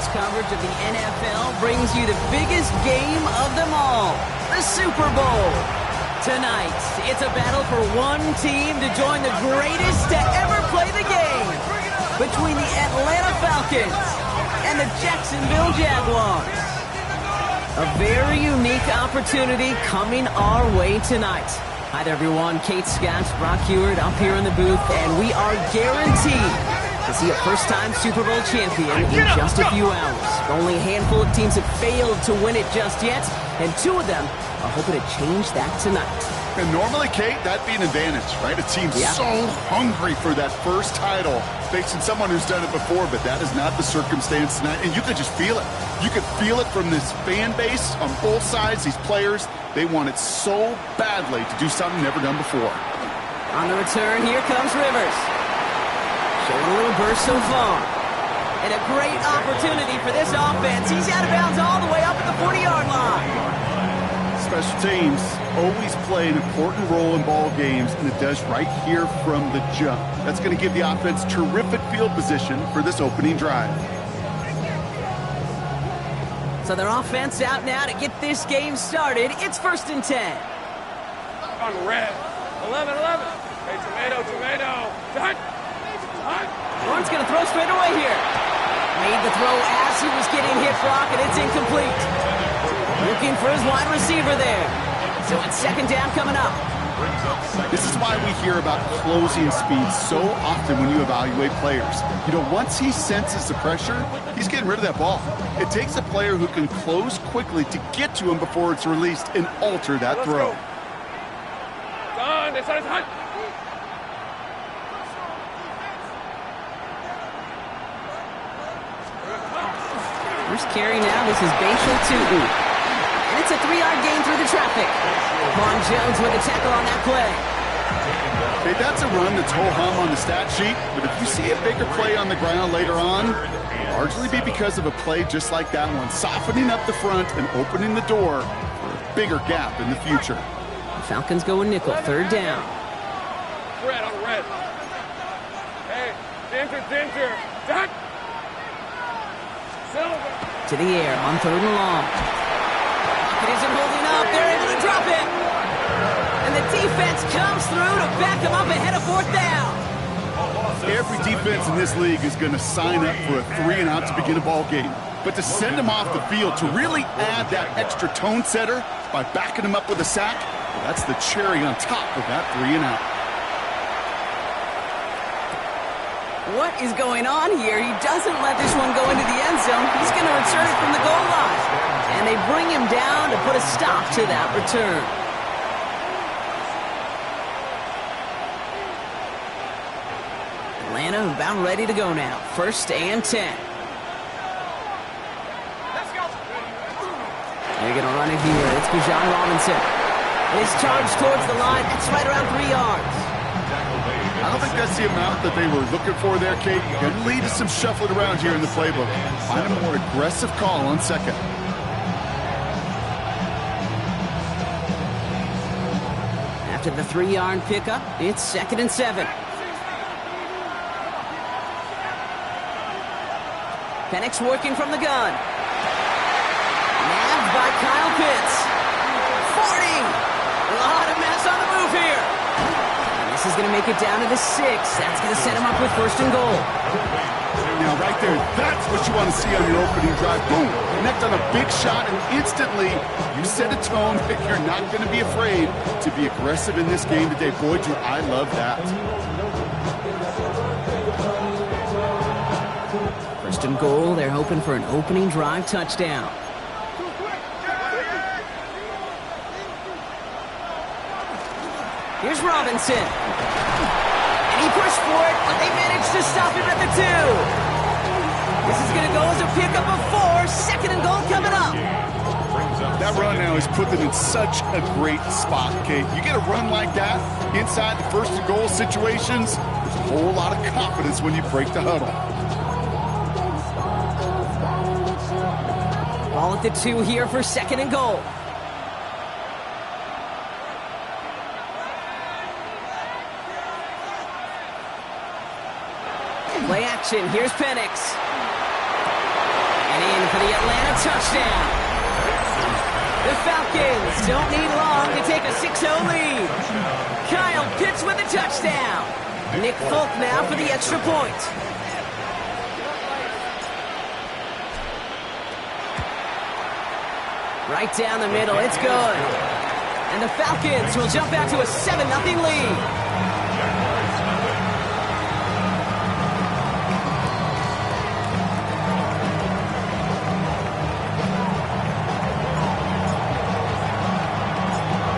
sports coverage of the NFL brings you the biggest game of them all, the Super Bowl. Tonight, it's a battle for one team to join the greatest to ever play the game between the Atlanta Falcons and the Jacksonville Jaguars. A very unique opportunity coming our way tonight. Hi there, everyone. Kate Scott, Brock Hewitt up here in the booth, and we are guaranteed to see a first-time Super Bowl champion in just a few hours. Only a handful of teams have failed to win it just yet, and two of them are hoping to change that tonight. And normally, Kate, that'd be an advantage, right? A team so hungry for that first title, facing someone who's done it before, but that is not the circumstance tonight, and you could just feel it. You could feel it from this fan base on both sides, these players. They want it so badly to do something never done before. On the return, here comes Rivers. Showing a little burst so far. And a great opportunity for this offense. He's out of bounds all the way up at the 40-yard line. Special teams always play an important role in ball games, and it does right here from the jump. That's going to give the offense terrific field position for this opening drive. So their offense out now to get this game started. It's 1st and 10. On red. 11-11. Hey, tomato. Done. Lawrence going to throw straight away here. Made the throw as he was getting hit, Brock, and it's incomplete. Looking for his wide receiver there. So it's 2nd down coming up. This is why we hear about closing speed so often when you evaluate players. You know, once he senses the pressure, he's getting rid of that ball. It takes a player who can close quickly to get to him before it's released and alter that throw. Done. It's on his hunt. First carry now. This is Bashal Tutu. And it's a 3-yard gain through the traffic. Vaughn Jones with a tackle on that play. Hey, that's a run that's ho-hum on the stat sheet, but if you see a bigger play on the ground later on, it'll largely be because of a play just like that one, softening up the front and opening the door for a bigger gap in the future. The Falcons go a nickel, 3rd down. Red on red. Hey, Dinter. Done. Silver. To the air on 3rd and long. It isn't holding up. They're able to drop it. And the defense comes through to back them up ahead of 4th down. Every defense in this league is going to sign up for a 3-and-out to begin a ball game. But to send them off the field, to really add that extra tone setter by backing them up with a sack, well, that's the cherry on top of that 3-and-out. What is going on here? He doesn't let this one go into the end zone. He's going to return it from the goal line. And they bring him down to put a stop to that return. Atlanta about ready to go now. 1st and 10. They're going to run it here. It's Bijan Robinson. His charge towards the line. That's right around 3 yards. I don't think that's the amount that they were looking for there, Kate. Going to lead to some shuffling around here in the playbook. Find a more aggressive call on 2nd. After the 3-yard pickup, it's 2nd and 7. Penix working from the gun. Nabbed by Kyle Pitts. 40. A lot of mess on the move here. This is going to make it down to the 6. That's going to set him up with 1st and goal. Now, right there, that's what you want to see on your opening drive. Boom! Connect on a big shot, and instantly you set a tone that you're not going to be afraid to be aggressive in this game today. Boy, do I love that. 1st and goal. They're hoping for an opening drive touchdown. Here's Robinson. And he pushed for it, but they managed to stop him at the 2. This is going to go as a pickup of 4. 2nd and goal coming up. That run now has put them in such a great spot, Kate. You get a run like that inside the 1st and goal situations, there's a whole lot of confidence when you break the huddle. Ball at the 2 here for 2nd and goal. Play action. Here's Penix. And the Atlanta touchdown. The Falcons don't need long to take a 6-0 lead. Kyle Pitts with a touchdown. Nick Folk now for the extra point. Right down the middle, it's good. And the Falcons will jump out to a 7-0 lead.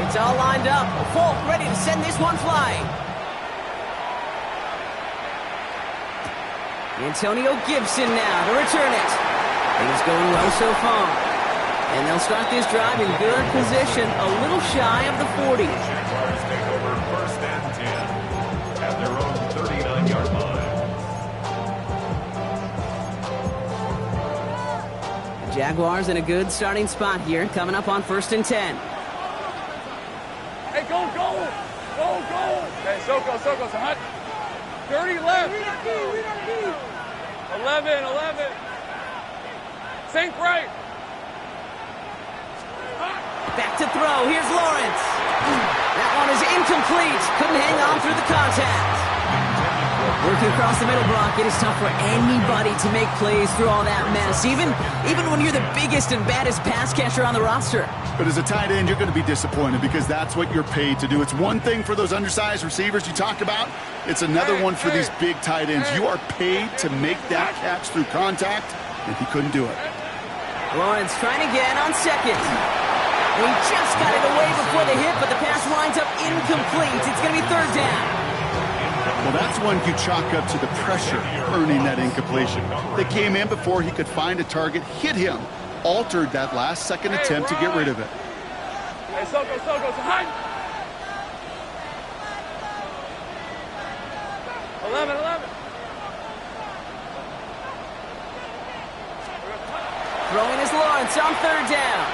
It's all lined up. Folk ready to send this one flying. Antonio Gibson now to return it. Things going well so far. And they'll start this drive in good position, a little shy of the 40. Jaguars take over first and 10 at their own 39-yard line. The Jaguars in a good starting spot here, coming up on first and 10. Hey, go! Hey, Soko, so hot. 30 left. 11. Sink right. Back to throw. Here's Lawrence. That one is incomplete. Couldn't hang on through the contact. Working across the middle, Brock, it is tough for anybody to make plays through all that mess, even when you're the biggest and baddest pass catcher on the roster. But as a tight end, you're going to be disappointed because that's what you're paid to do. It's one thing for those undersized receivers you talk about. It's another one for these big tight ends. You are paid to make that catch through contact, and he couldn't do it. Lawrence trying again on second. He just got it away before the hit, but the pass winds up incomplete. It's going to be third down. Well, that's one you chalk up to the pressure earning that incompletion. They came in before he could find a target, hit him, altered that last-second attempt to get rid of it. Hey, Soko, hot. 11. Throwing is Lawrence on third down.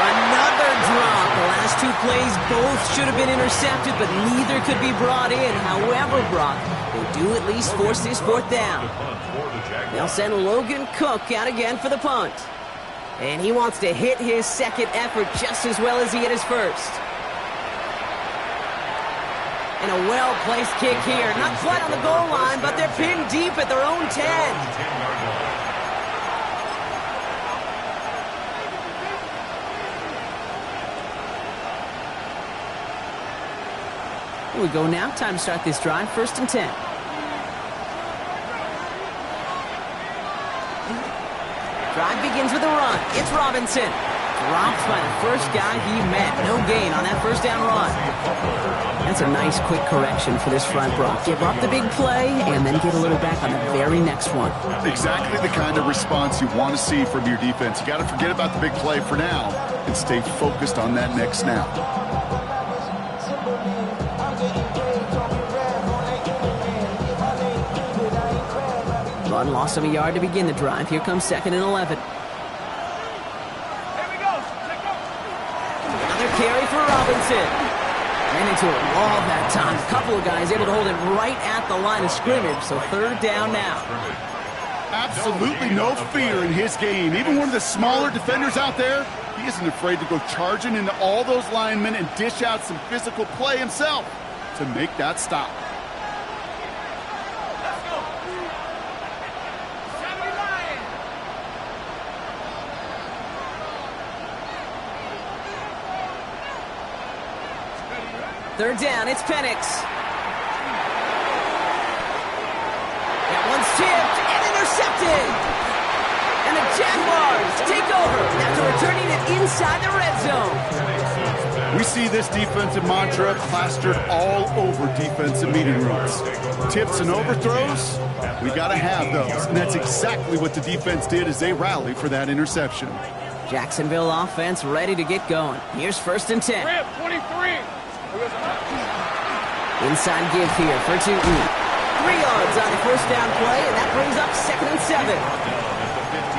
Another drop. The last two plays both should have been intercepted, but neither could be brought in. However, Brock, they do at least force this fourth down. They'll send Logan Cook out again for the punt. And he wants to hit his second effort just as well as he hit his first. And a well-placed kick here. Not quite on the goal line, but they're pinned deep at their own 10. Here we go now. Time to start this drive. First and 10. Drive begins with a run. It's Robinson. Dropped by the first guy he met. No gain on that first down run. That's a nice quick correction for this front, Brock. Give up the big play and then get a little back on the very next one. Exactly the kind of response you want to see from your defense. You got to forget about the big play for now and stay focused on that next snap. Run loss of a yard to begin the drive. Here comes second and 11. Another carry for Robinson. Ran into a wall that time. A couple of guys able to hold him right at the line of scrimmage. So third down now. Absolutely no fear in his game. Even one of the smaller defenders out there, he isn't afraid to go charging into all those linemen and dish out some physical play himself to make that stop. Third down, it's Penix. That one's tipped and intercepted. And the Jaguars take over after returning it inside the red zone. We see this defensive mantra plastered all over defensive meeting rooms. Tips and overthrows, we got to have those. And that's exactly what the defense did as they rallied for that interception. Jacksonville offense ready to get going. Here's first and 10. 23. Inside give here for Tootin. 3 yards on the first down play, and that brings up second and 7.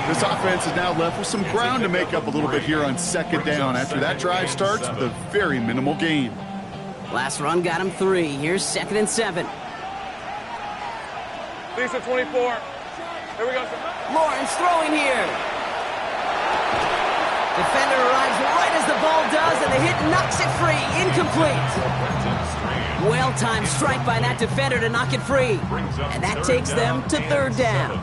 This offense is now left with some ground to make up a little bit here on second down after that drive starts with a very minimal gain. Last run got him 3. Here's second and 7. Lisa 24. Here we go, sir. Lawrence throwing here. Defender arrives right as the ball does, and the hit knocks it free. Incomplete. Well-timed strike by that defender to knock it free. And that takes them to third down.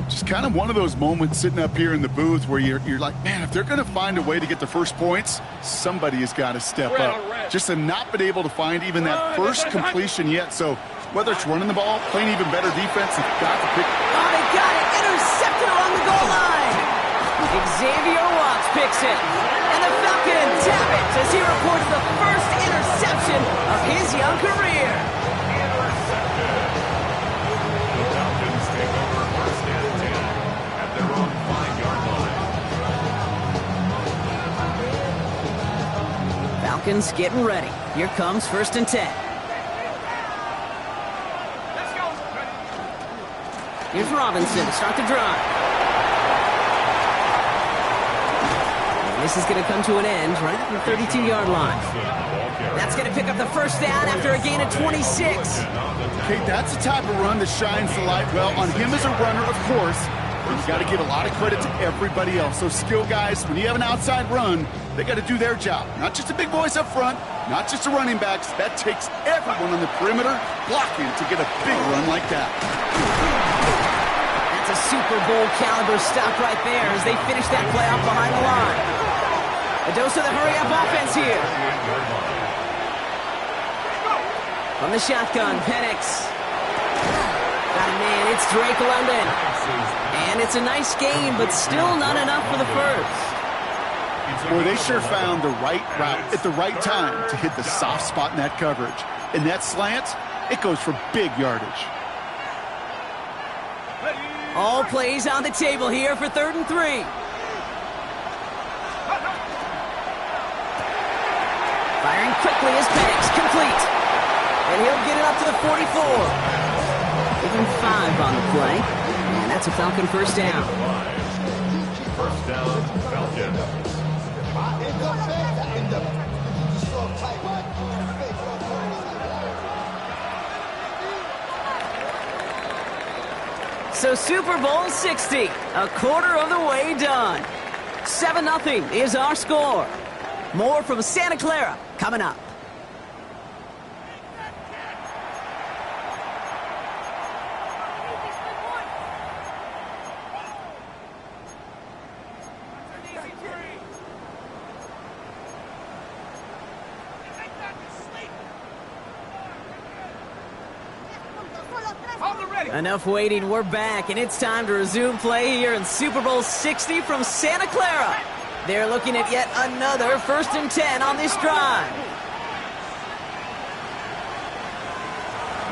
Just kind of one of those moments sitting up here in the booth where you're like, man, if they're going to find a way to get the first points, somebody has got to step up. Just to not been able to find even that first completion yet. So whether it's running the ball, playing even better defense, they've got to pick. Oh, they got it. Intercepted along the goal line. Xavier Watts picks it. And the Falcons tap it as he reports the first interception of his young career. The Falcons take over first and 10 at their own 5-yard line. Falcons getting ready. Here comes first and 10. Here's Robinson to start the drive. This is going to come to an end right at the 32-yard line. That's going to pick up the first down after a gain of 26. Okay, that's the type of run that shines the light well on him as a runner, of course. But you've got to give a lot of credit to everybody else. Those skill guys, when you have an outside run, they got to do their job. Not just the big boys up front, not just the running backs. That takes everyone on the perimeter blocking to get a big run like that. That's a Super Bowl caliber stop right there as they finish that play off behind the line. A dose of the hurry-up offense here. From the shotgun, Penix. Got a man, it's Drake London. And it's a nice game, but still not enough for the first. Boy, they sure found the right route at the right time to hit the soft spot in that coverage. And that slant, it goes for big yardage. All plays on the table here for 3rd and 3. Firing quickly is Penix, complete. And he'll get it up to the 44. Give him 5 on the play. And that's a Falcon first down. First down, Falcons. So Super Bowl 60, a quarter of the way done. 7-0 is our score. More from Santa Clara coming up. Enough waiting, we're back, and it's time to resume play here in Super Bowl 60 from Santa Clara. They're looking at yet another 1st and 10 on this drive.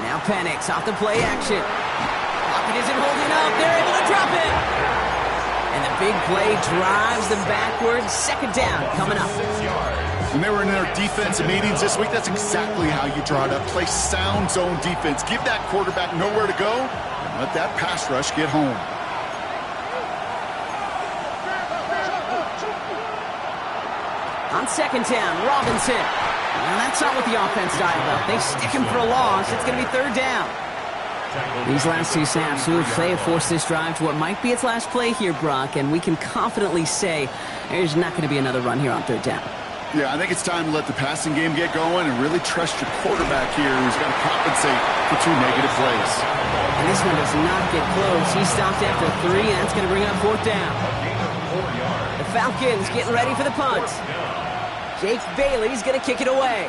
Now Penix off the play action. Pocket isn't holding up, they're able to drop it. And the big play drives them backwards. 2nd down coming up. When they were in their defensive meetings this week, that's exactly how you draw it up. Play sound zone defense. Give that quarterback nowhere to go, and let that pass rush get home. On 2nd down, Robinson. Well, that's not what the offense dialed up. They stick him for a loss. It's going to be 3rd down. These last 2 snaps, they have forced this drive to what might be its last play here, Brock, and we can confidently say there's not going to be another run here on 3rd down. Yeah, I think it's time to let the passing game get going and really trust your quarterback here who's got to compensate for 2 negative plays. And this one does not get close. He stopped after 3, and that's going to bring up 4th down. The Falcons getting ready for the punt. Jake Bailey's going to kick it away.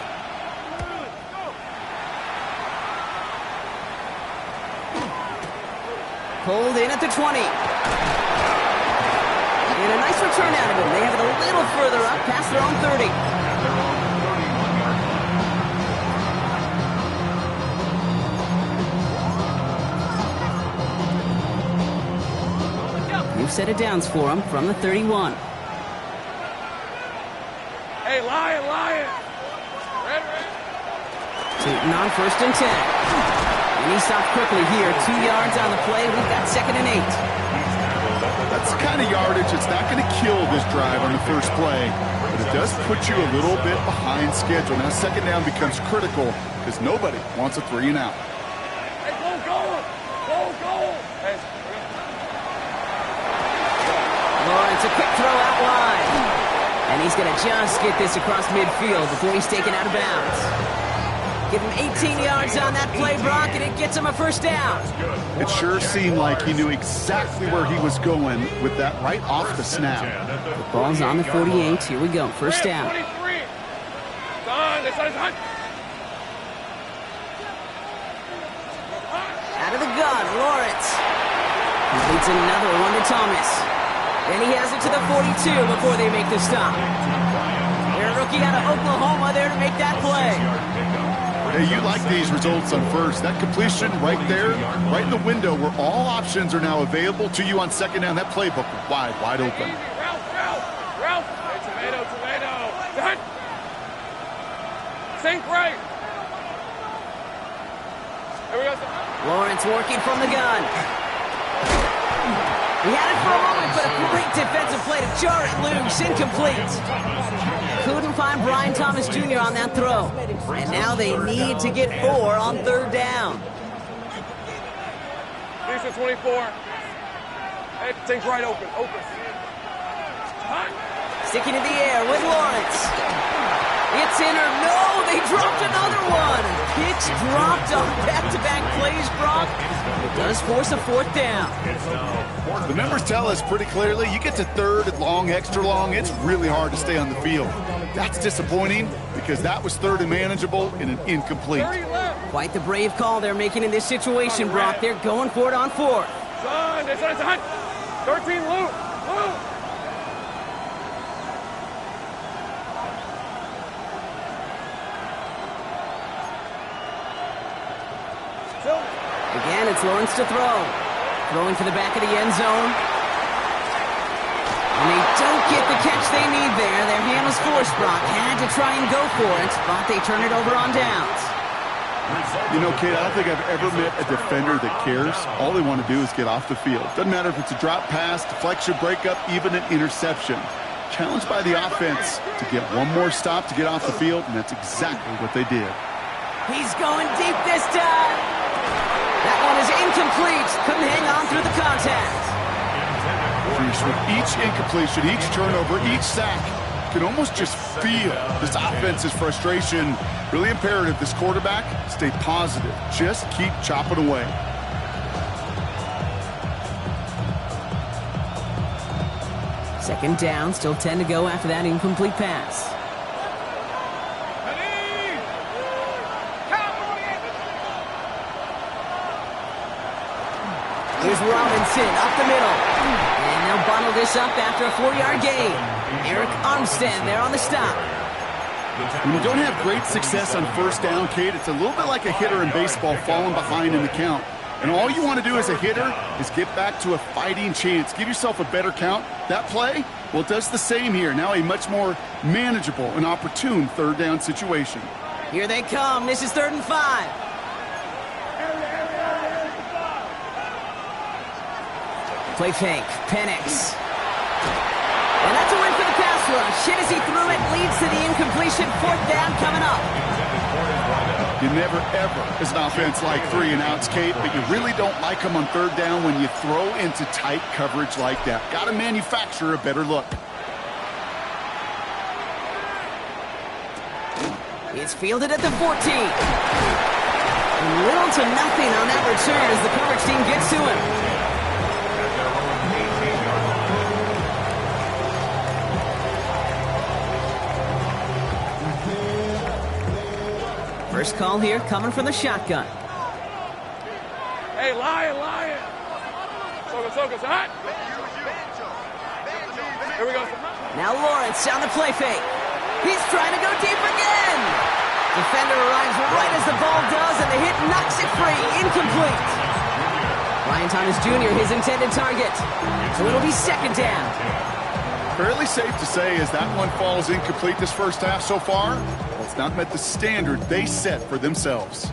Pulled in at the 20. And a nice return out of him. They have it a little further up past their own 30. New set of downs for him from the 31. Hey, Lion! Red. Tootin on 1st and 10. And he stopped quickly here. 2 yards on the play. We've got 2nd and 8. That's the kind of yardage that's not going to kill this drive on the first play, but it does put you a little bit behind schedule. Now 2nd down becomes critical because nobody wants a 3 and out. Hey, go! Hey. It's a quick throw out wide. And he's going to just get this across midfield before he's taken out of bounds. Give him 18 yards on that play, Brock, and it gets him a first down. It sure seemed like he knew exactly where he was going with that right off the snap. The ball's on the 48. Here we go. First down. 23. Son, this is hunt. Out of the gun, Lawrence. Completes another one to Thomas. Then he has it to the 42 before they make the stop. Their rookie out of Oklahoma there to make that play. Hey, you like these results on first. That completion right there, right in the window where all options are now available to you on second down. That playbook wide open. Ralph. Hey, tomato. Hunt. Sink right. Here we go. Lawrence working from the gun. He had it for a moment, but a great defensive play to jar it loose. Incomplete. Couldn't find Brian Thomas Jr. on that throw. And now they need to get 4 on third down. Lisa 24. Hey, sink's right open. Sticking in the air with Lawrence. It's in or no, they dropped another one. Pitch dropped on back-to-back plays, Brock. It does force a fourth down. The numbers tell us pretty clearly, you get to third and long, extra long, it's really hard to stay on the field. That's disappointing because that was third and manageable in an incomplete. Quite the brave call they're making in this situation, Brock. They're going for it on fourth. Son, it's a hunt. 13 loop. Again, it's Lawrence to throw. Throwing to the back of the end zone. And they don't get the catch they need there. Their hand was forced, Brock. Had to try and go for it, but they turn it over on downs. You know, Kate, I don't think I've ever met a defender that cares. All they want to do is get off the field. Doesn't matter if it's a drop pass, deflection, breakup, even an interception. Challenged by the offense to get one more stop to get off the field, and that's exactly what they did. He's going deep this time. That one is incomplete. Couldn't hang on through the contact. With each incompletion, each turnover, each sack, you can almost just feel this offense's frustration. Really imperative, this quarterback, stay positive. Just keep chopping away. Second down, still 10 to go after that incomplete pass. Here's Robinson up the middle. And they'll bottle this up after a 4-yard gain. Eric Armstead there on the stop. When you don't have great success on first down, Kate, it's a little bit like a hitter in baseball falling behind in the count. And all you want to do as a hitter is get back to a fighting chance. Give yourself a better count. That play, well, it does the same here. Now a much more manageable and opportune third down situation. Here they come. This is 3rd and 5. Play fake. Penix. And that's a win for the pass rush. Hit as he threw it. Leads to the incompletion. 4th down coming up. You never, ever, as an offense, like 3 and outs, Kate, but you really don't like them on third down when you throw into tight coverage like that. Got to manufacture a better look. It's fielded at the 14. Little to nothing on that return as the coverage team gets to him. First call here coming from the shotgun. Hey, lion. Soka, hot. Here we go. Now Lawrence on the play fake. He's trying to go deep again. Defender arrives right as the ball does, and the hit knocks it free. Incomplete. Brian Thomas Jr., his intended target. So it'll be 2nd down. Fairly safe to say as that one falls incomplete this first half so far, it's not met the standard they set for themselves.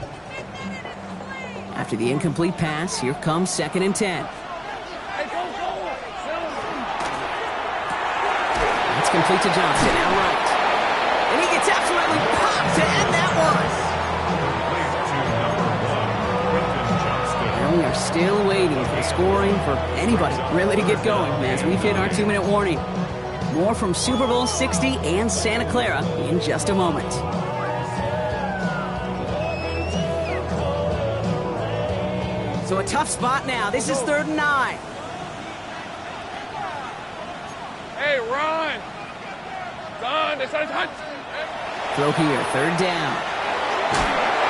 After the incomplete pass, here comes 2nd and 10. Hey, go. It's complete to Johnson, out right. And he gets absolutely popped to end that one. We are still waiting for the scoring for anybody really to get going as we've hit our 2-minute warning. More from Super Bowl 60 and Santa Clara in just a moment. So a tough spot now. This is 3rd and 9. Hey, run! Run! They started hunt. Throw here, 3rd down.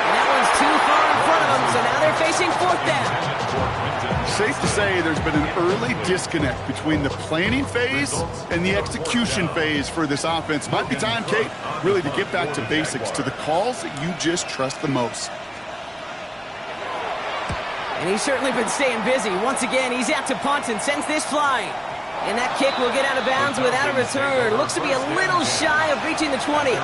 And that one's too far in front of them, so now they're facing 4th down. Safe to say there's been an early disconnect between the planning phase and the execution phase for this offense. Might be time, Kate, really to get back to basics, to the calls that you just trust the most. And he's certainly been staying busy. Once again, he's out to punt and sends this flying. And that kick will get out of bounds without a return. Looks to be a little shy of reaching the 20.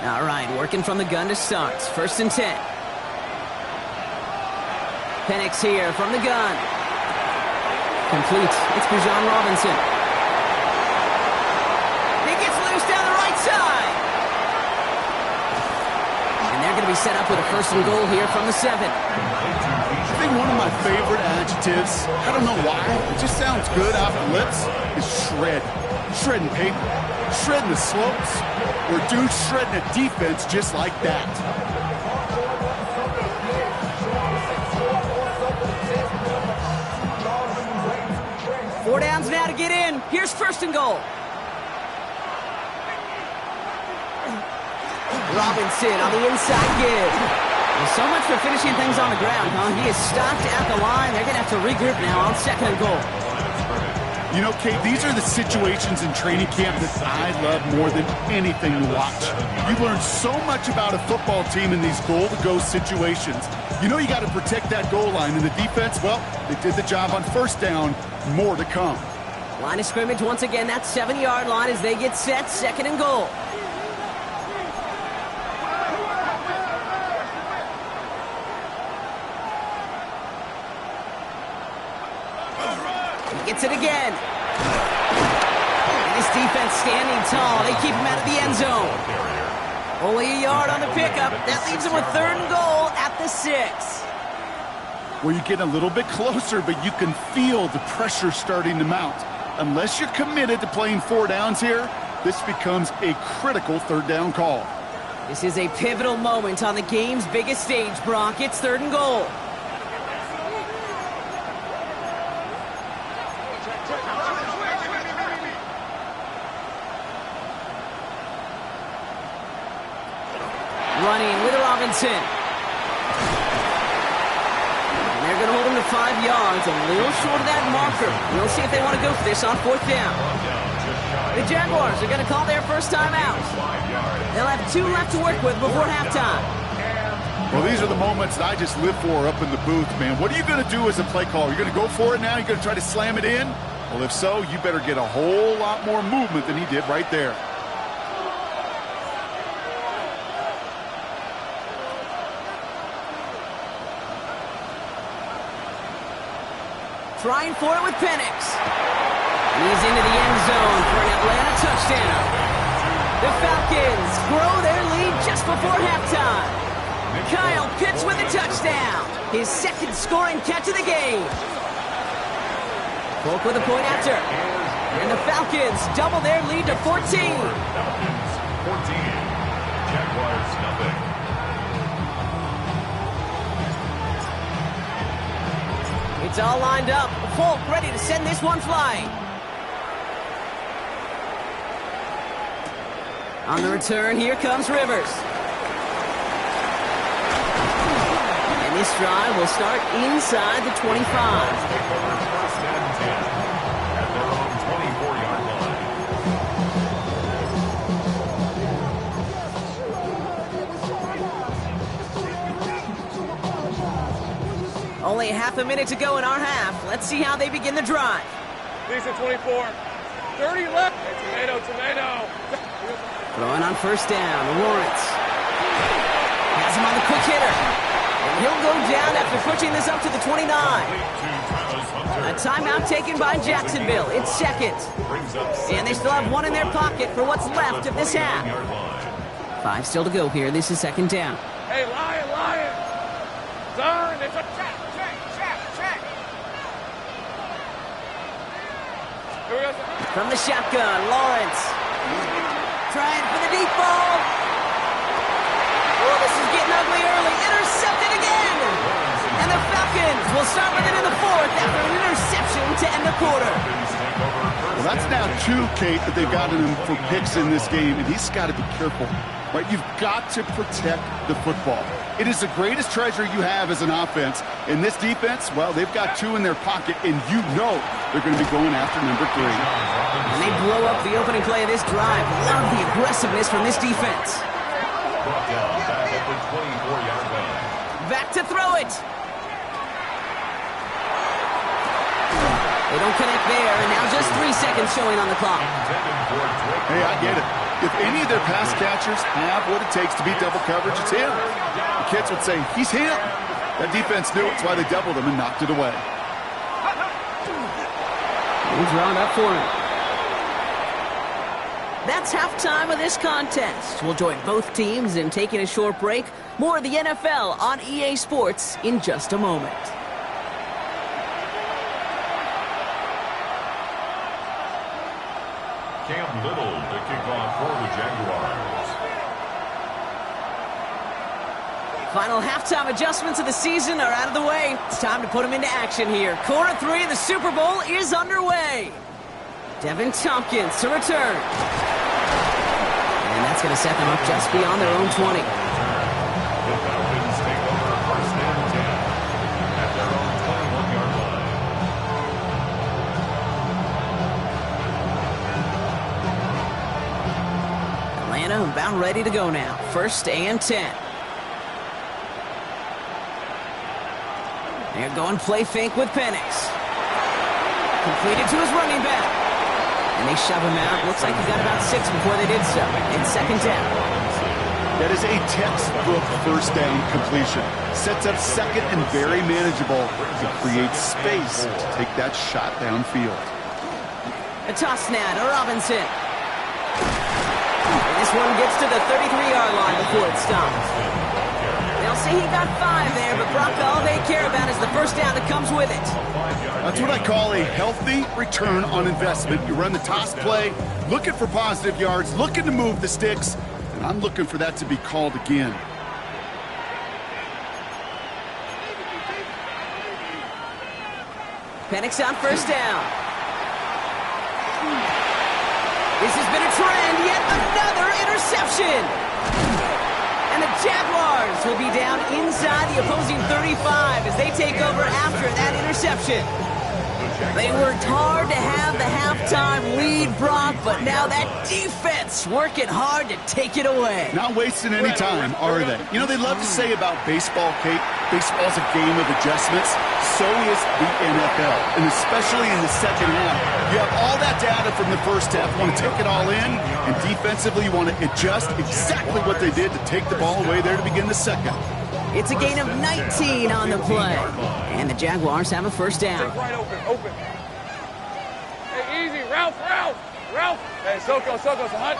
All right, working from the gun to start. 1st and 10. Penix here from the gun. Complete. It's Bijan Robinson. He gets loose down the right side. And they're going to be set up with a 1st and goal here from the 7. I think one of my favorite adjectives, I don't know why, it just sounds good off the lips, is shred. Shredding paper, shredding the slopes, or dude shredding a defense just like that. Four downs now to get in. Here's 1st and goal. Robinson on the inside give. Well, so much for finishing things on the ground, huh? He is stopped at the line. They're going to have to regroup now on 2nd and goal. You know, Kate, these are the situations in training camp that I love more than anything to watch. You learn so much about a football team in these goal-to-go situations. You know you got to protect that goal line, and the defense, well, they did the job on 1st down. More to come. Line of scrimmage once again, that 7-yard line as they get set, 2nd and goal. Gets it again. And this defense standing tall. They keep him out of the end zone. Only a yard on the pickup. That leaves him with 3rd and goal at the 6. Well, you get a little bit closer, but you can feel the pressure starting to mount. Unless you're committed to playing 4 downs here, this becomes a critical 3rd down call. This is a pivotal moment on the game's biggest stage, Brock. It's 3rd and goal. Running with Robinson. And they're going to hold him to 5 yards, a little short of that marker. We'll see if they want to go for this on 4th down. The Jaguars are going to call their first time out. They'll have 2 left to work with before halftime. Well, these are the moments that I just live for up in the booth, man. What are you going to do as a play caller? You're going to go for it now? You're going to try to slam it in? Well, if so, you better get a whole lot more movement than he did right there. Trying for it with Penix. He's into the end zone for an Atlanta touchdown. The Falcons grow their lead just before halftime. Kyle Pitts with a touchdown. His 2nd scoring catch of the game. Polk with a point after. And the Falcons double their lead to 14. Falcons 14. Jaguars nothing. It's all lined up. Polk ready to send this one flying. On the return, here comes Rivers. And this drive will start inside the 25. First and 10 at their own 24-yard line. Only half a minute to go in our half. Let's see how they begin the drive. These are 24. 30 left. Hey, tomato. Throwing on 1st down, Lawrence. Has him on the quick hitter. And he'll go down after pushing this up to the 29. A timeout taken by Jacksonville. It's 2nd. And they still have 1 in their pocket for what's left of this half. 5 still to go here. This is second down. Hey, Lion, Lion! Turn, it's a check. Here we go. From the shotgun, Lawrence. Trying for the deep ball. Oh, this is getting ugly early. Intercepted again. And the Falcons will start with it in the 4th after an interception to end the quarter. Well, that's now 2, Kate, that they've gotten him for picks in this game, and he's got to be careful. Right? You've got to protect the football. It is the greatest treasure you have as an offense. In this defense, well, they've got 2 in their pocket, and you know they're going to be going after number 3. And they blow up the opening play of this drive. Love the aggressiveness from this defense. Back to throw it. They don't connect there, and now just 3 seconds showing on the clock. Hey, I get it. If any of their pass catchers have what it takes to beat double coverage, it's him. The kids would say, he's him. That defense knew it's why they doubled him and knocked it away. He's drawn up for him. That's halftime of this contest. We'll join both teams in taking a short break. More of the NFL on EA Sports in just a moment. Cam Little to kick off for the Jaguars. Final halftime adjustments of the season are out of the way. It's time to put them into action here. Quarter 3 of the Super Bowl is underway. Devin Tompkins to return. And that's going to set them up just beyond their own 20. The Falcons take over first and 10 at their own 21-yard line. Atlanta about ready to go now. First and 10. They're going play fake with Penix. Completed to his running back. And they shove him out. Looks like he got about 6 before they did so. In second down. That is a textbook first down completion. Sets up second and very manageable to create space to take that shot downfield. A toss now to Robinson. And this one gets to the 33-yard line before it stops. They'll say he got 5 there, but Brock, all they care about is the first down that comes with it. That's what I call a healthy return on investment. You run the toss play, looking for positive yards, looking to move the sticks, and I'm looking for that to be called again. Penix on first down. This has been a trend, yet another interception. And the Jaguars will be down inside the opposing 35 as they take over after that interception. They worked hard to have the halftime lead, Brock, but now that defense working hard to take it away. Not wasting any time, are they? You know, they love to say about baseball, Kate, baseball's a game of adjustments. So is the NFL, and especially in the second half. You have all that data from the first half. You want to take it all in, and defensively you want to adjust exactly what they did to take the ball away there to begin the second. It's a gain of 19 on the play, and the Jaguars have a first down. Right open. Hey, easy, Ralph. Hey, Soko, Hunt.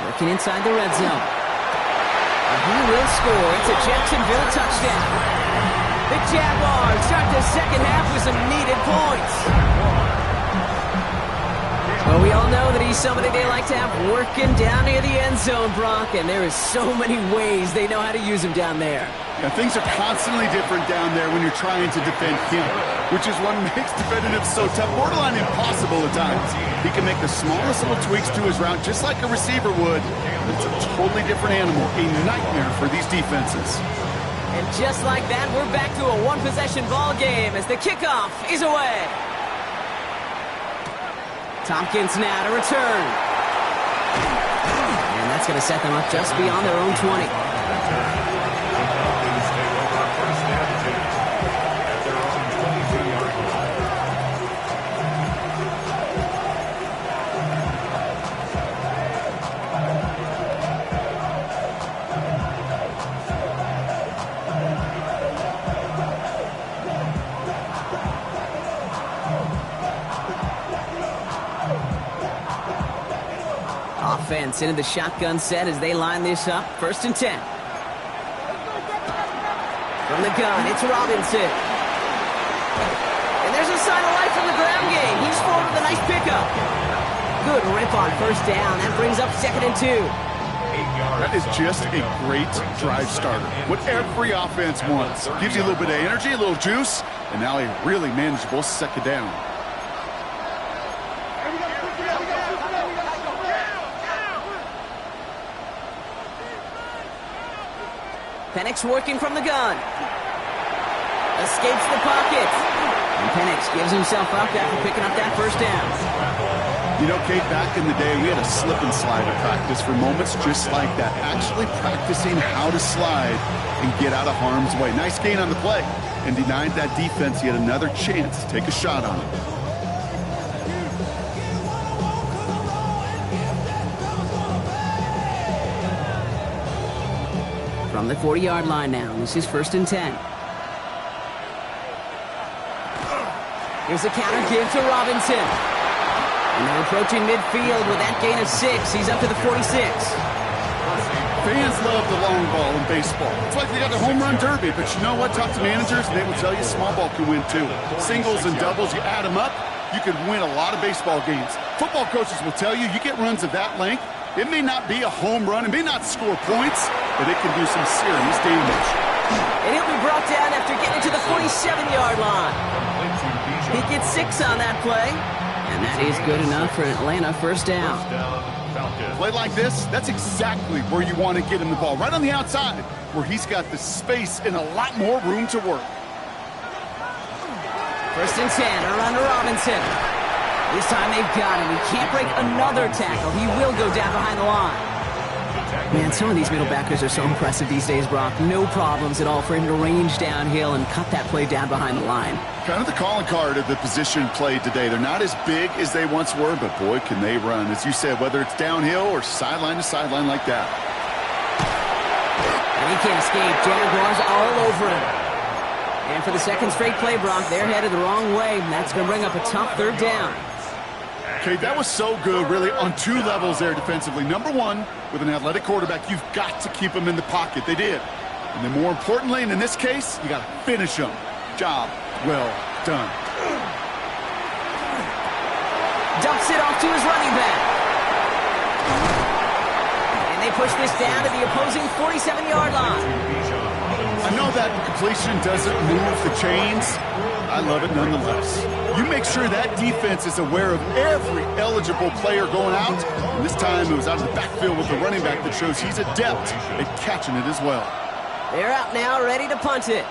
Working inside the red zone. And he will score. It's a Jacksonville touchdown. The Jaguars start the second half with some needed points. Well, we all know that he's somebody they like to have working down near the end zone, Brock, and there is so many ways they know how to use him down there. Yeah, things are constantly different down there when you're trying to defend him, which is what makes defending him so tough, borderline impossible at times. He can make the smallest little tweaks to his route just like a receiver would. It's a totally different animal, a nightmare for these defenses. And just like that, we're back to a one-possession ball game as the kickoff is away. Tompkins now to return. And that's going to set them up just beyond their own 20. offense into the shotgun set as they line this up. 1st and 10. From the gun, it's Robinson. And there's a sign of life from the ground game. He's forward with a nice pickup. Good rip on 1st down. That brings up 2nd and 2. That is just a great drive starter. What every offense wants. Gives you a little bit of energy, a little juice, and now a really manageable 2nd down. Penix working from the gun. Escapes the pocket. And Penix gives himself up after picking up that 1st down. You know, Kate, back in the day, we had a slip and slide of practice for moments just like that. Actually practicing how to slide and get out of harm's way. Nice gain on the play. And denied that defense yet another chance to take a shot on it. From the 40-yard line now. This is 1st and 10. Here's a counter give to Robinson. And they're approaching midfield with that gain of 6. He's up to the 46. Fans love the long ball in baseball. It's like they got the home run derby, but you know what? Talk to managers, and they will tell you small ball can win too. Singles and doubles, you add them up, you can win a lot of baseball games. Football coaches will tell you, you get runs of that length, it may not be a home run, it may not score points, but it can do some serious damage. And he'll be brought down after getting to the 47-yard line. He gets 6 on that play. And that is good enough for an Atlanta 1st down. Play like this, that's exactly where you want to get him the ball. Right on the outside, where he's got the space and a lot more room to work. 1st and 10, around to Robinson. This time they've got him. He can't break another tackle. He will go down behind the line. Man, some of these middle backers are so impressive these days, Brock. No problems at all for him to range downhill and cut that play down behind the line. Kind of the calling card of the position played today. They're not as big as they once were, but boy, can they run. As you said, whether it's downhill or sideline to sideline like that. And he can't escape. Jaguars all over him. And for the 2nd straight play, Brock, they're headed the wrong way. And that's going to bring up a tough 3rd down. Okay, that was so good, really, on 2 levels there defensively. Number 1, with an athletic quarterback, you've got to keep him in the pocket. They did. And then more importantly, and in this case, you got to finish him. Job well done. Dumps it off to his running back. And they push this down to the opposing 47-yard line. I know that completion doesn't move the chains. I love it nonetheless. You make sure that defense is aware of every eligible player going out. And this time it was out of the backfield with the running back that shows he's adept at catching it as well. They're out now, ready to punt it.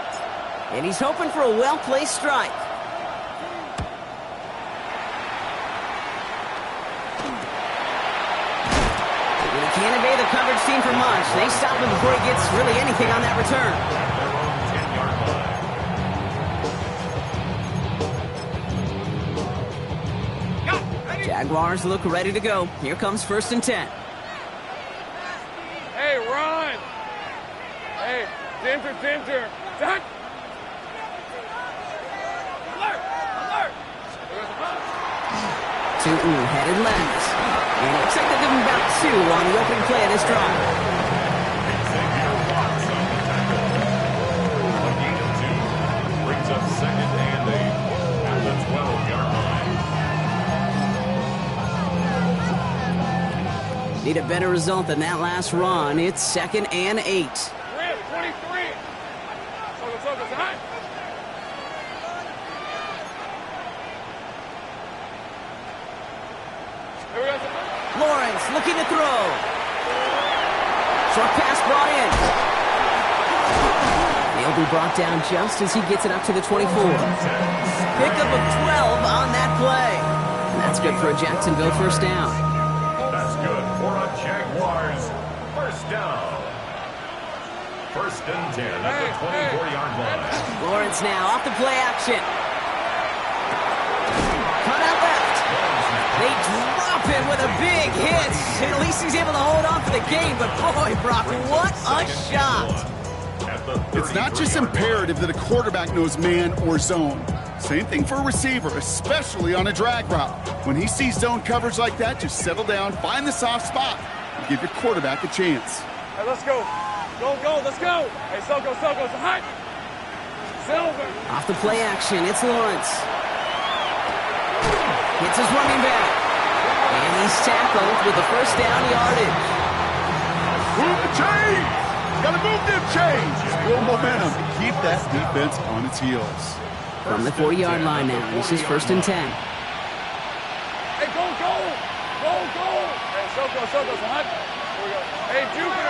And he's hoping for a well-placed strike. And he can't evade the coverage team for much. They stop him before he gets really anything on that return. Jaguars look ready to go. Here comes 1st and 10. Hey, run! Hey, Ginger. Duck! Alert! Tootin headed left. And it looks like they'll give him about 2 on the opening play of this drive. A gain of 2 brings up 2nd and 8 at the 12-yard line. Need a better result than that last run. It's 2nd and 8. Rip, 23. Focus, hot. Here we go. Lawrence looking to throw. Short pass brought in. He'll be brought down just as he gets it up to the 24. Pickup of 12 on that play. And that's good for a Jacksonville 1st down. That's good for a Jaguars 1st down. 1st and 10 at the 24-yard line. Lawrence now off the play action. Cut out left. They drop him with a big hit. And at least he's able to hold on for the game. But boy, Brock, what a shot. It's not just imperative that a quarterback knows man or zone. Same thing for a receiver, especially on a drag route. When he sees zone coverage like that, just settle down, find the soft spot, give your quarterback a chance. Hey, let's go. Go, let's go. Hey, Soko, it's hot. Silver. Off the play action, it's Lawrence. Hits his running back. And he's tackled with the first down yardage. Move the chains! Gotta move them chains! Build momentum. Keep that defense on its heels. From the 40-yard line now, this is 1st and 10. Hey, go. Hey, Soko's hot. Here we go. Hey, Jupiter.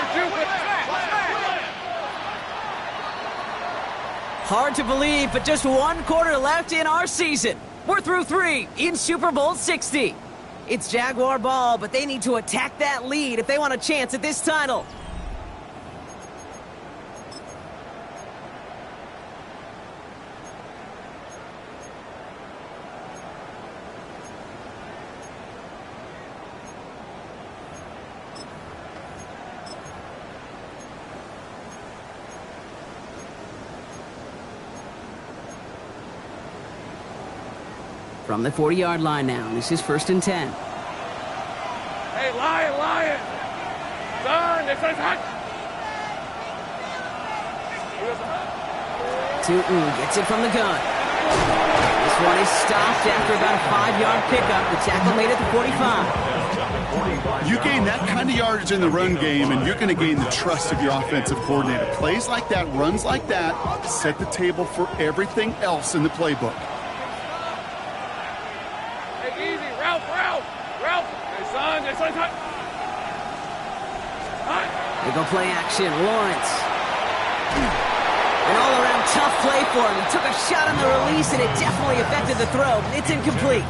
Hard to believe, but just one quarter left in our season. We're through 3 in Super Bowl 60. It's Jaguar ball, but they need to attack that lead if they want a chance at this title. From the 40-yard line now, this is 1st and 10. Hey, Lion. Son, this is hot. Tootin gets it from the gun. This one is stopped after about a 5-yard pickup. The tackle made it to 45. You gain that kind of yardage in the run game, and you're going to gain the trust of your offensive coordinator. Plays like that, runs like that, set the table for everything else in the playbook. Ralph. Hey, son, this one's hot. They go play action. Lawrence. An all-around tough play for him. He took a shot on the release, and it definitely affected the throw. It's incomplete.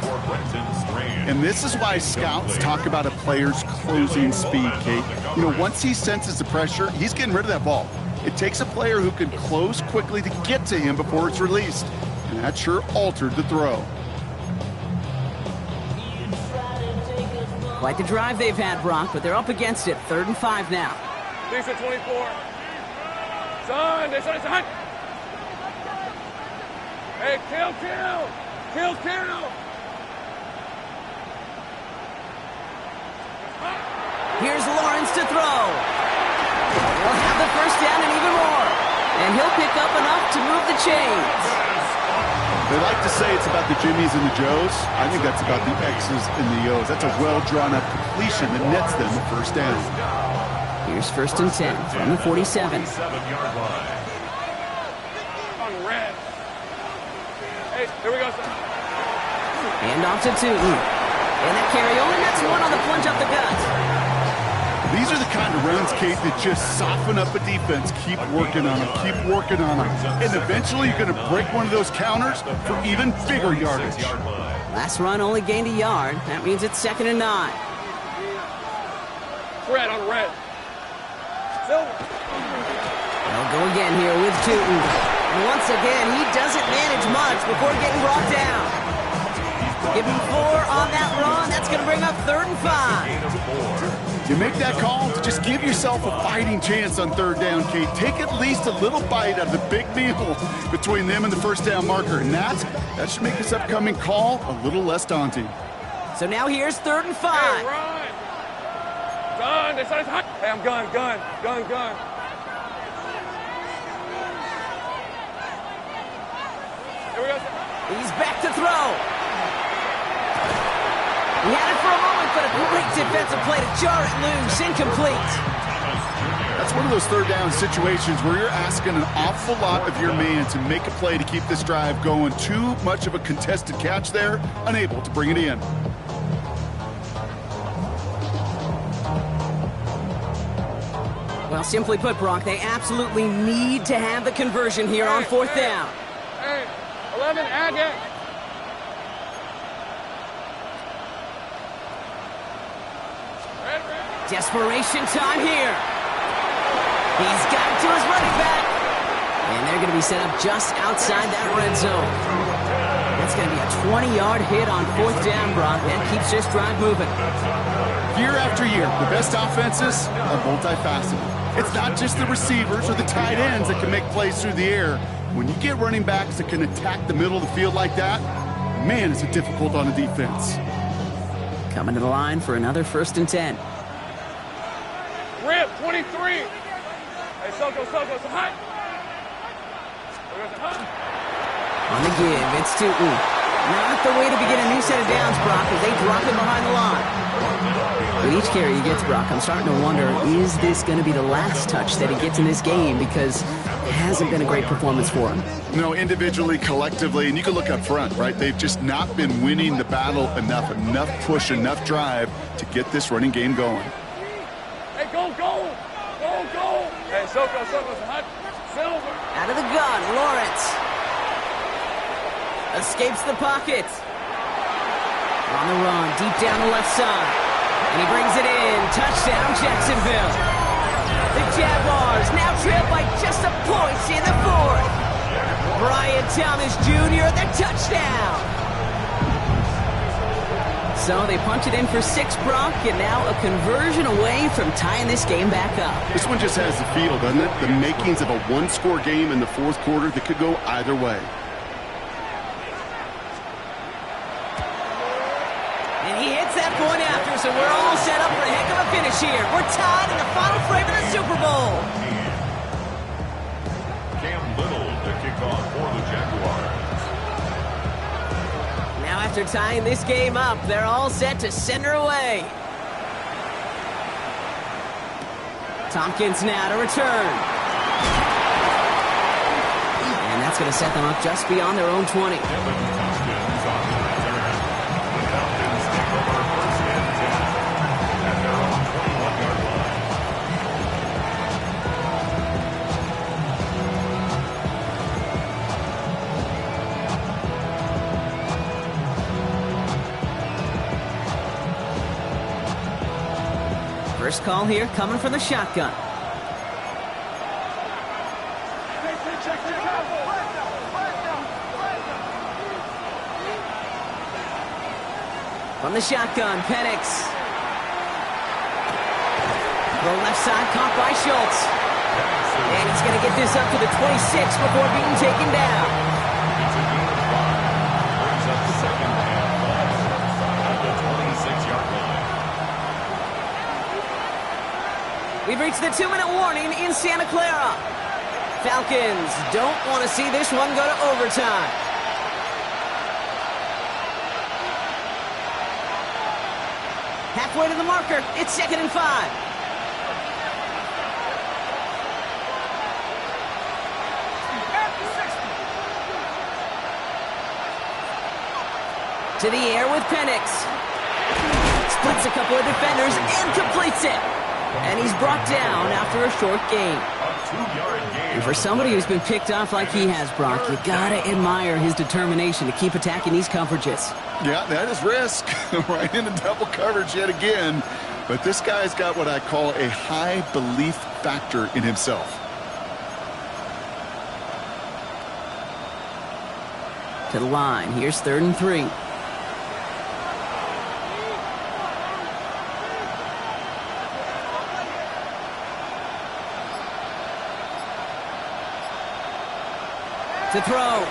And this is why scouts talk about a player's closing speed, Kate. You know, once he senses the pressure, he's getting rid of that ball. It takes a player who can close quickly to get to him before it's released. And that sure altered the throw. Quite the drive they've had, Brock, but they're up against it. 3rd and 5 now. Lisa 24. Son, this one's hot. Hey, kill. Here's Lawrence to throw. He'll have the first down and even more. And he'll pick up enough to move the chains. They like to say it's about the Jimmies and the Joes. I think that's about the X's and the O's. That's a well-drawn-up completion that nets them the first down. Here's 1st and 10 from the 47. On red. Hey, here we go, son. Hand off to Tootin. And that carry only nets one on the plunge up the gut. These are the kind of runs, Kate, that just soften up a defense. Keep working on them. And eventually you're going to break one of those counters for even bigger yardage. Last run only gained a yard. That means it's 2nd and 9. Red on red. Silver. They'll go again here with Tootin. And once again, he doesn't manage much before getting brought down. Give him 4 on that run. That's going to bring up 3rd and 5. You make that call to just give yourself a fighting chance on 3rd down, Kate. Take at least a little bite out of the big meal between them and the first down marker. And that should make this upcoming call a little less daunting. So now here's 3rd and 5. Hey, run. Gun, this one's hot. Hey, I'm gun. Here we go. He's back to throw. He had it for a moment, but a great defensive play to jar it loose. Incomplete. That's one of those 3rd down situations where you're asking an awful lot of your man to make a play to keep this drive going. Too much of a contested catch there, unable to bring it in. Well, simply put, Brock, they absolutely need to have the conversion here on 4th down. Hey, 11, add it. Desperation time here. He's got it to his running back. And they're going to be set up just outside that red zone. That's going to be a 20-yard hit on 4th down, Brock. That keeps this drive moving. Year after year, the best offenses are multifaceted. It's not just the receivers or the tight ends that can make plays through the air. When you get running backs that can attack the middle of the field like that, man, is it difficult on the defense. Coming to the line for another 1st and 10. 23. Hey, Soko, high. On the give, it's Tootin. Not the way to begin a new set of downs, Brock, as they drop him behind the line. With each carry he gets, Brock, I'm starting to wonder, is this going to be the last touch that he gets in this game? Because it hasn't been a great performance for him. No, individually, collectively, and you can look up front, right? They've just not been winning the battle enough push, enough drive to get this running game going. Hey, go! Hey, Soko, hot. Silver. Out of the gun, Lawrence. Escapes the pocket. On the run, deep down the left side. And he brings it in. Touchdown, Jacksonville. The Jaguars now trail by just a point in the fourth. Brian Thomas Jr., the touchdown. So they punch it in for 6, Brock, and now a conversion away from tying this game back up. This one just has the feel, doesn't it? The makings of a one-score game in the fourth quarter that could go either way. And he hits that point after, so we're all set up for a heck of a finish here. We're tied in the final frame of the Super Bowl. Cam Little to kick off for the Jaguars. Now after tying this game up, they're all set to send her away. Tompkins now to return. And that's going to set them up just beyond their own 20. First call here coming from the shotgun. From the shotgun, Penix. The left side caught by Schultz. And he's going to get this up to the 26 before being taken down. It's a gain of 5. Brings up the second and 5 at the 26-yard line. We've reached the 2-minute warning in Santa Clara. Falcons don't want to see this one go to overtime. Halfway to the marker, it's 2nd and 5. To the air with Penix. Splits a couple of defenders and completes it. And he's brought down after a short gain. A 2-yard gain. And for somebody who's been picked off like he has, Brock, you gotta admire his determination to keep attacking these coverages. Yeah, that is risk. Right into double coverage yet again. But this guy's got what I call a high belief factor in himself. To the line. Here's 3rd and 3. To throw.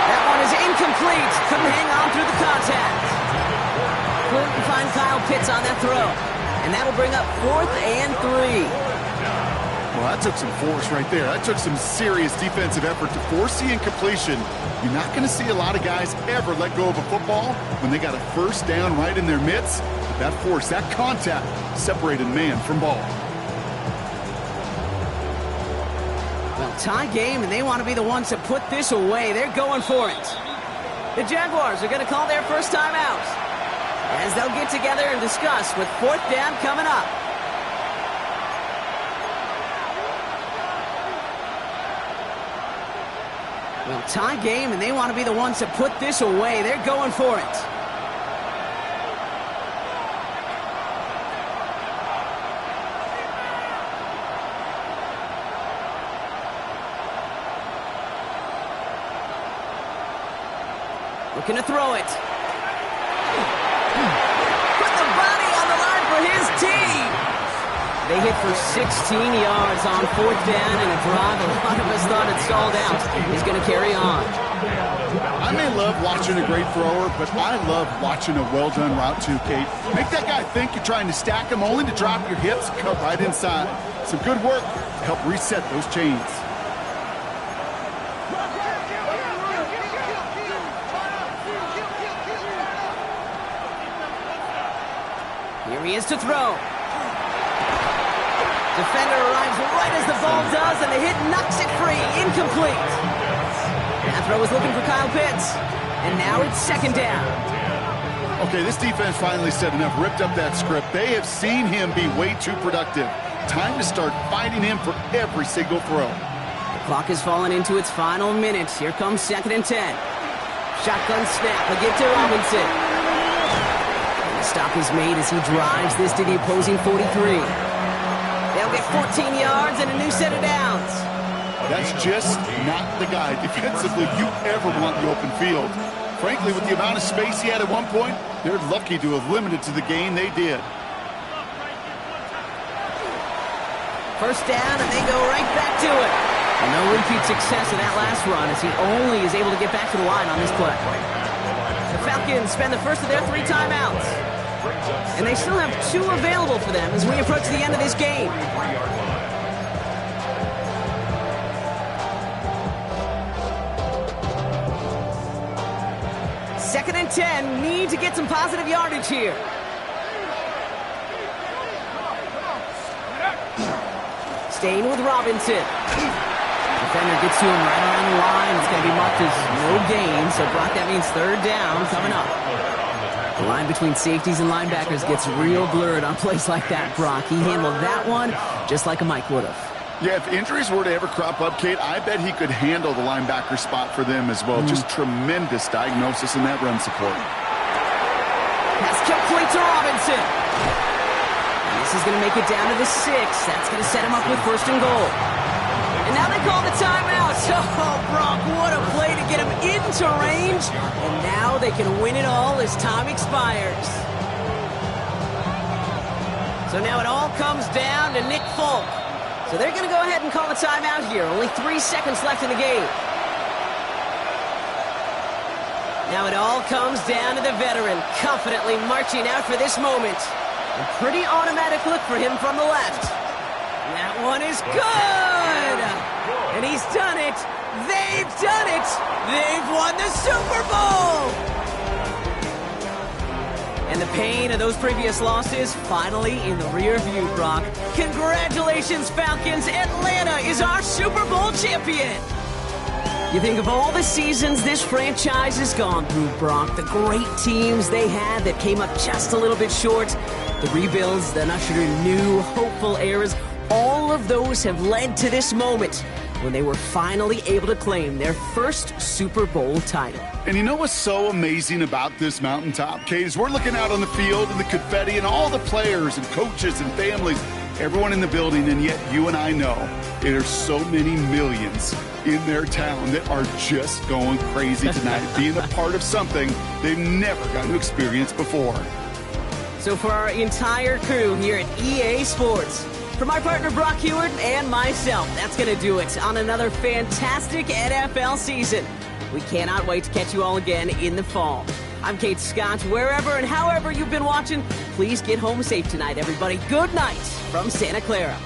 That one is incomplete. Couldn't hang on through the contact. Couldn't find Kyle Pitts on that throw. And that'll bring up 4th and 3. Well, that took some force right there. That took some serious defensive effort to force the incompletion. You're not going to see a lot of guys ever let go of a football when they got a first down right in their midst. That force, that contact, separated man from ball. Well, tie game, and they want to be the ones to put this away. They're going for it. The Jaguars are going to call their first time out as they'll get together and discuss with 4th down coming up. Well, tie game, and they want to be the ones to put this away. They're going for it. Looking to throw it. Put the body on the line for his team. They hit for 16 yards on 4th down, and a drive a lot of us thought had stalled out is going to carry on. I may love watching a great thrower, but I love watching a well-done route too, Kate. Make that guy think you're trying to stack him, only to drop your hips, cut right inside. Some good work to help reset those chains. Here he is to throw. Defender arrives right as the ball does, and the hit knocks it free. Incomplete. That throw was looking for Kyle Pitts. And now it's 2nd down. Okay, this defense finally said enough, ripped up that script. They have seen him be way too productive. Time to start fighting him for every single throw. The clock has fallen into its final minutes. Here comes 2nd and 10. Shotgun snap. They get to Robinson. And the stop is made as he drives this to the opposing 43. They'll get 14 yards and a new set of downs. That's just not the guy defensively you ever want in the open field. Frankly, with the amount of space he had at one point, they're lucky to have limited to the gain they did. 1st down, and they go right back to it. And no repeat success in that last run as he only is able to get back to the line on this play. The Falcons spend the first of their 3 timeouts. And they still have 2 available for them as we approach the end of this game. Second and 10, need to get some positive yardage here. Staying with Robinson. Defender gets to him right around the line. It's going to be marked as no gain, so Brock, that means 3rd down coming up. The line between safeties and linebackers gets real blurred on plays like that, Brock. He handled that one just like a Mike would have. Yeah, if injuries were to ever crop up, Kate, I bet he could handle the linebacker spot for them as well. Just tremendous diagnosis in that run support. Pass complete to Robinson. And this is going to make it down to the 6. That's going to set him up with 1st and goal. And now they call the timeout. Oh, Brock, what a play to get him into range. And now they can win it all as time expires. So now it all comes down to Nick Folk. So they're going to go ahead and call a timeout here. Only 3 seconds left in the game. Now it all comes down to the veteran, confidently marching out for this moment. A pretty automatic look for him from the left. That one is good! And he's done it! They've done it! They've won the Super Bowl! And the pain of those previous losses finally in the rear view, Brock. Congratulations, Falcons! Atlanta is our Super Bowl champion! You think of all the seasons this franchise has gone through, Brock, the great teams they had that came up just a little bit short, the rebuilds that ushered in new, hopeful eras, all of those have led to this moment when they were finally able to claim their first Super Bowl title. And you know what's so amazing about this mountaintop, Kate, is we're looking out on the field and the confetti and all the players and coaches and families, everyone in the building, and yet you and I know there's so many millions in their town that are just going crazy tonight, being a part of something they've never gotten to experience before. So for our entire crew here at EA Sports, for my partner Brock Heward and myself, that's going to do it on another fantastic NFL season. We cannot wait to catch you all again in the fall. I'm Kate Scott. Wherever and however you've been watching, please get home safe tonight, everybody. Good night from Santa Clara.